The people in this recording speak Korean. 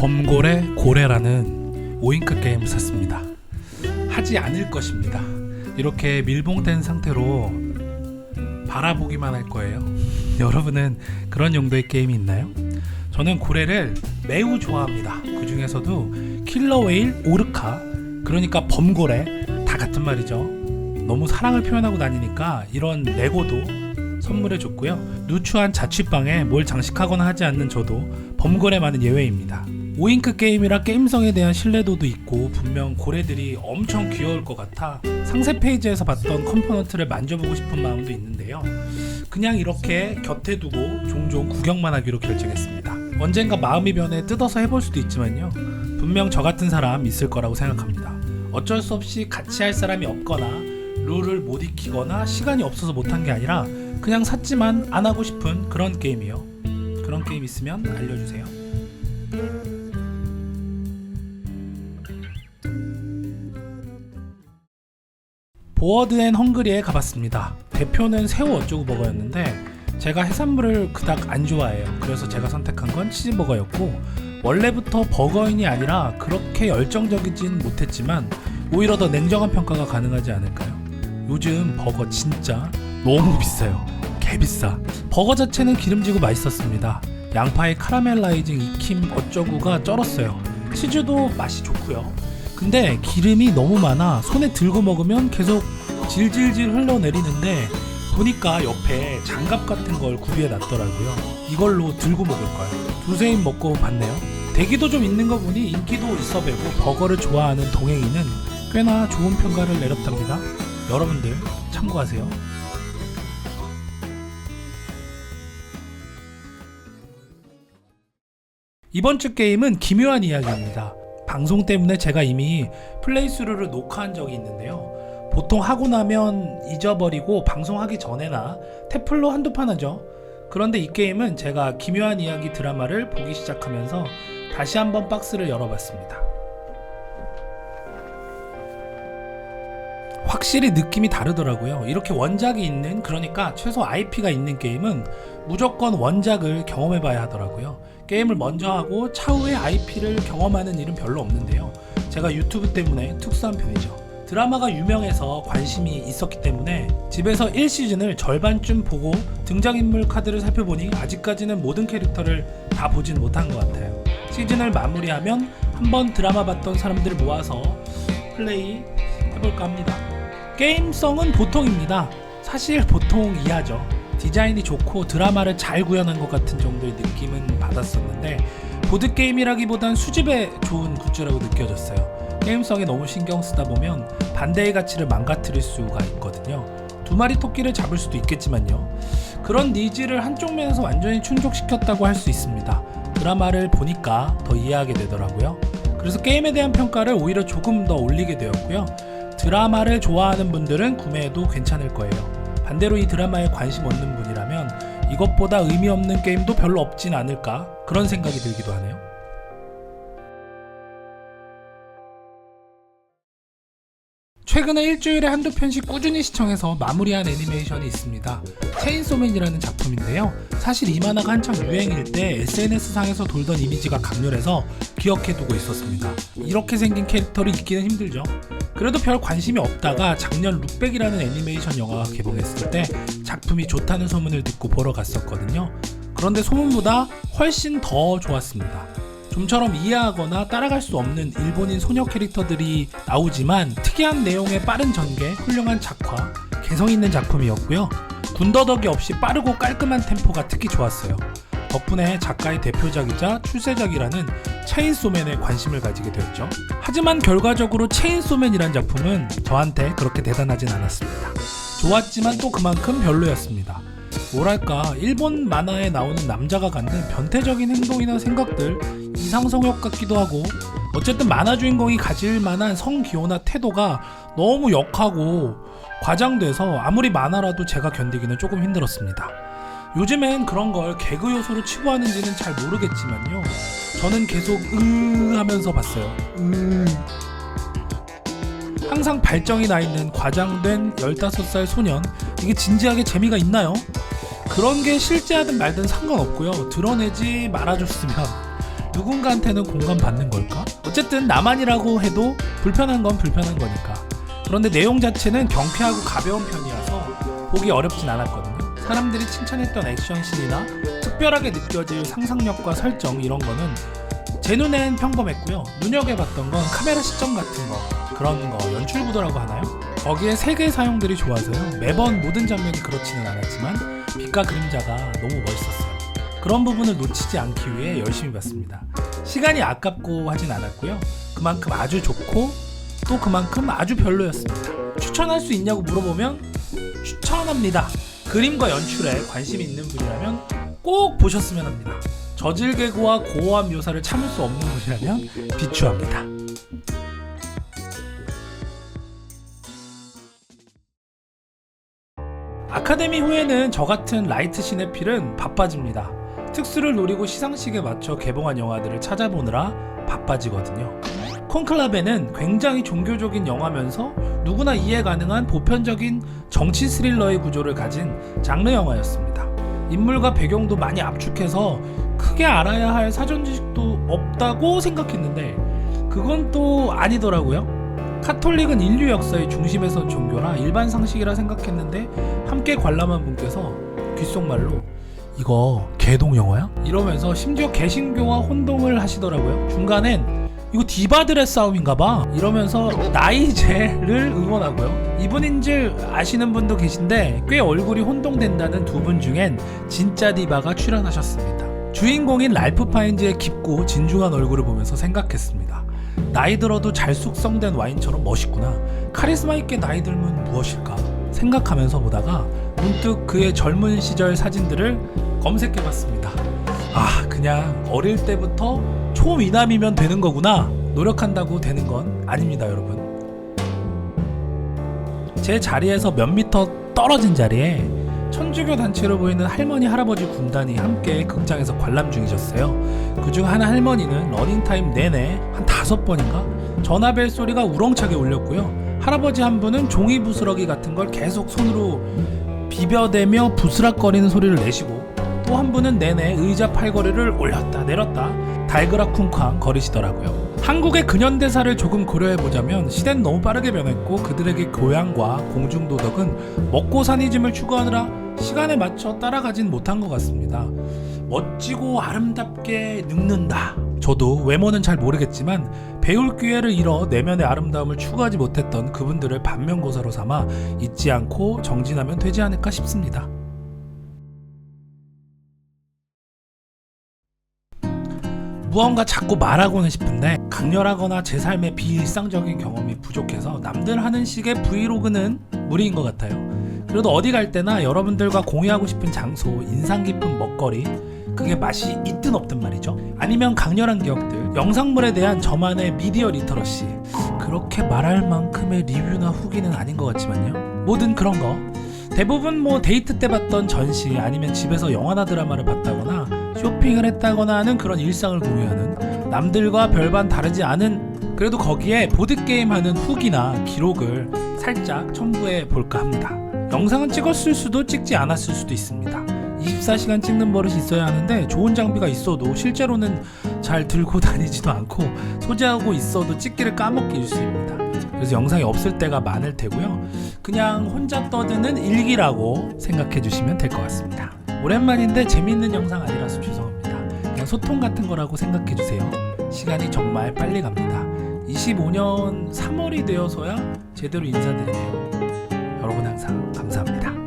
범고래 고래라는 5인크 게임을 샀습니다. 하지 않을 것입니다. 이렇게 밀봉된 상태로 바라보기만 할 거예요. 여러분은 그런 용도의 게임이 있나요? 저는 고래를 매우 좋아합니다. 그 중에서도 킬러웨일, 오르카, 그러니까 범고래 다 같은 말이죠. 너무 사랑을 표현하고 다니니까 이런 레고도 선물해 줬고요. 누추한 자취방에 뭘 장식하거나 하지 않는 저도 범고래만은 예외입니다. 5인크 게임이라 게임성에 대한 신뢰도도 있고 분명 고래들이 엄청 귀여울 것 같아 상세 페이지에서 봤던 컴포넌트를 만져보고 싶은 마음도 있는데요. 그냥 이렇게 곁에 두고 종종 구경만 하기로 결정했습니다. 언젠가 마음이 변해 뜯어서 해볼 수도 있지만요. 분명 저 같은 사람 있을 거라고 생각합니다. 어쩔 수 없이 같이 할 사람이 없거나 룰을 못 익히거나 시간이 없어서 못한 게 아니라 그냥 샀지만 안 하고 싶은 그런 게임이요. 그런 게임 있으면 알려주세요. 보어드 앤 헝그리에 가봤습니다. 대표는 새우 어쩌고 버거였는데 제가 해산물을 그닥 안 좋아해요. 그래서 제가 선택한 건 치즈버거였고 원래부터 버거인이 아니라 그렇게 열정적이진 못했지만 오히려 더 냉정한 평가가 가능하지 않을까요? 요즘 버거 진짜 너무 비싸요. 개비싸. 버거 자체는 기름지고 맛있었습니다. 양파의 카라멜라이징 익힘 어쩌구가 쩔었어요. 치즈도 맛이 좋고요. 근데 기름이 너무 많아 손에 들고 먹으면 계속 질질질 흘러내리는데 보니까 옆에 장갑 같은 걸 구비해 놨더라고요. 이걸로 들고 먹을 걸. 두세 입 먹고 봤네요. 대기도 좀 있는 거 보니 인기도 있어 배고 버거를 좋아하는 동행이는 꽤나 좋은 평가를 내렸답니다. 여러분들 참고하세요. 이번 주 게임은 기묘한 이야기입니다. 방송 때문에 제가 이미 플레이스루를 녹화한 적이 있는데요. 보통 하고 나면 잊어버리고 방송하기 전에나 태플로 한두 판 하죠. 그런데 이 게임은 제가 기묘한 이야기 드라마를 보기 시작하면서 다시 한번 박스를 열어봤습니다. 확실히 느낌이 다르더라고요. 이렇게 원작이 있는, 그러니까 최소 IP가 있는 게임은 무조건 원작을 경험해봐야 하더라고요. 게임을 먼저 하고 차후에 IP를 경험하는 일은 별로 없는데요. 제가 유튜브 때문에 특수한 편이죠. 드라마가 유명해서 관심이 있었기 때문에 집에서 1시즌을 절반쯤 보고 등장인물 카드를 살펴보니 아직까지는 모든 캐릭터를 다 보진 못한 것 같아요. 시즌을 마무리하면 한번 드라마 봤던 사람들 모아서 플레이 해볼까 합니다. 게임성은 보통입니다. 사실 보통 이하죠. 디자인이 좋고 드라마를 잘 구현한 것 같은 정도의 느낌은 받았었는데 보드게임이라기보단 수집에 좋은 굿즈라고 느껴졌어요. 게임성에 너무 신경 쓰다 보면 반대의 가치를 망가뜨릴 수가 있거든요. 두 마리 토끼를 잡을 수도 있겠지만요. 그런 니즈를 한쪽 면에서 완전히 충족시켰다고 할 수 있습니다. 드라마를 보니까 더 이해하게 되더라고요. 그래서 게임에 대한 평가를 오히려 조금 더 올리게 되었고요. 드라마를 좋아하는 분들은 구매해도 괜찮을 거예요. 반대로 이 드라마에 관심 없는 분이라면 이것보다 의미 없는 게임도 별로 없진 않을까 그런 생각이 들기도 하네요. 최근에 일주일에 한두 편씩 꾸준히 시청해서 마무리한 애니메이션이 있습니다. 체인소맨이라는 작품인데요. 사실 이 만화가 한창 유행일 때 SNS상에서 돌던 이미지가 강렬해서 기억해두고 있었습니다. 이렇게 생긴 캐릭터를 잊기는 힘들죠. 그래도 별 관심이 없다가 작년 룩백이라는 애니메이션 영화가 개봉했을 때 작품이 좋다는 소문을 듣고 보러 갔었거든요. 그런데 소문보다 훨씬 더 좋았습니다. 좀처럼 이해하거나 따라갈 수 없는 일본인 소녀 캐릭터들이 나오지만 특이한 내용의 빠른 전개, 훌륭한 작화, 개성 있는 작품이었고요. 군더더기 없이 빠르고 깔끔한 템포가 특히 좋았어요. 덕분에 작가의 대표작이자 출세작이라는 체인소맨에 관심을 가지게 되었죠. 하지만 결과적으로 체인소맨이란 작품은 저한테 그렇게 대단하진 않았습니다. 좋았지만 또 그만큼 별로였습니다. 뭐랄까, 일본 만화에 나오는 남자가 갖는 변태적인 행동이나 생각들, 이상성욕 같기도 하고, 어쨌든 만화 주인공이 가질 만한 성기호나 태도가 너무 역하고 과장돼서 아무리 만화라도 제가 견디기는 조금 힘들었습니다. 요즘엔 그런 걸 개그 요소로 치부하는지는 잘 모르겠지만요, 저는 계속 하면서 봤어요. 항상 발정이 나 있는 과장된 15살 소년, 이게 진지하게 재미가 있나요? 그런 게 실제하든 말든 상관없고요. 드러내지 말아줬으면 누군가한테는 공감받는 걸까? 어쨌든 나만이라고 해도 불편한 건 불편한 거니까. 그런데 내용 자체는 경쾌하고 가벼운 편이어서 보기 어렵진 않았거든요. 사람들이 칭찬했던 액션씬이나 특별하게 느껴질 상상력과 설정 이런 거는 제 눈엔 평범했고요. 눈여겨봤던 건 카메라 시점 같은 거, 그런 거, 연출 구도라고 하나요? 거기에 색의 사용들이 좋아서요. 매번 모든 장면이 그렇지는 않았지만 빛과 그림자가 너무 멋있었어요. 그런 부분을 놓치지 않기 위해 열심히 봤습니다. 시간이 아깝고 하진 않았고요. 그만큼 아주 좋고 또 그만큼 아주 별로였습니다. 추천할 수 있냐고 물어보면 추천합니다. 그림과 연출에 관심이 있는 분이라면 꼭 보셨으면 합니다. 저질 개그와 고어한 묘사를 참을 수 없는 분이라면 비추합니다. 아카데미 후에는 저같은 라이트 시네필은 바빠집니다. 특수를 노리고 시상식에 맞춰 개봉한 영화들을 찾아보느라 바빠지거든요. 콘클라베는 굉장히 종교적인 영화면서 누구나 이해 가능한 보편적인 정치 스릴러의 구조를 가진 장르 영화였습니다. 인물과 배경도 많이 압축해서 크게 알아야 할 사전 지식도 없다고 생각했는데 그건 또 아니더라고요. 카톨릭은 인류 역사의 중심에 선 종교라 일반 상식이라 생각했는데 함께 관람한 분께서 귓속말로 이거 개동 영화야? 이러면서 심지어 개신교와 혼동을 하시더라고요. 중간엔 이거 디바들의 싸움인가봐 이러면서 나이제를 응원하고요. 이분인 줄 아시는 분도 계신데 꽤 얼굴이 혼동된다는 두 분 중엔 진짜 디바가 출연하셨습니다. 주인공인 랄프 파인즈의 깊고 진중한 얼굴을 보면서 생각했습니다. 나이 들어도 잘 숙성된 와인처럼 멋있구나. 카리스마 있게 나이 들면 무엇일까 생각하면서 보다가 문득 그의 젊은 시절 사진들을 검색해봤습니다. 아, 그냥 어릴 때부터 초미남이면 되는 거구나. 노력한다고 되는 건 아닙니다, 여러분. 제 자리에서 몇 미터 떨어진 자리에 천주교 단체로 보이는 할머니 할아버지 군단이 함께 극장에서 관람 중이셨어요. 그중 한 할머니는 러닝타임 내내 한 5번인가 전화벨 소리가 우렁차게 울렸고요. 할아버지 한 분은 종이 부스러기 같은 걸 계속 손으로 비벼대며 부스락거리는 소리를 내시고 또 한 분은 내내 의자 팔걸이를 올렸다 내렸다 달그락쿵쾅 거리시더라고요. 한국의 근현대사를 조금 고려해보자면 시대는 너무 빠르게 변했고 그들에게 교양과 공중도덕은 먹고사니즘을 추구하느라 시간에 맞춰 따라가진 못한 것 같습니다. 멋지고 아름답게 늙는다. 저도 외모는 잘 모르겠지만 배울 기회를 잃어 내면의 아름다움을 추구하지 못했던 그분들을 반면교사로 삼아 잊지 않고 정진하면 되지 않을까 싶습니다. 무언가 자꾸 말하고는 싶은데 강렬하거나 제 삶의 비일상적인 경험이 부족해서 남들 하는 식의 브이로그는 무리인 것 같아요. 그래도 어디 갈 때나 여러분들과 공유하고 싶은 장소, 인상 깊은 먹거리, 그게 맛이 있든 없든 말이죠. 아니면 강렬한 기억들, 영상물에 대한 저만의 미디어 리터러시. 그렇게 말할 만큼의 리뷰나 후기는 아닌 것 같지만요. 뭐든 그런 거. 대부분 뭐 데이트 때 봤던 전시 아니면 집에서 영화나 드라마를 봤다거나 쇼핑을 했다거나 하는 그런 일상을 공유하는 남들과 별반 다르지 않은 그래도 거기에 보드게임 하는 후기나 기록을 살짝 첨부해 볼까 합니다. 영상은 찍었을 수도 찍지 않았을 수도 있습니다. 24시간 찍는 버릇이 있어야 하는데 좋은 장비가 있어도 실제로는 잘 들고 다니지도 않고 소지하고 있어도 찍기를 까먹기 일쑤입니다. 그래서 영상이 없을 때가 많을 테고요. 그냥 혼자 떠드는 일기라고 생각해 주시면 될 것 같습니다. 오랜만인데 재밌는 영상 아니라서 죄송합니다. 그냥 소통 같은 거라고 생각해 주세요. 시간이 정말 빨리 갑니다. 25년 3월이 되어서야 제대로 인사드리네요. 여러분 항상 감사합니다.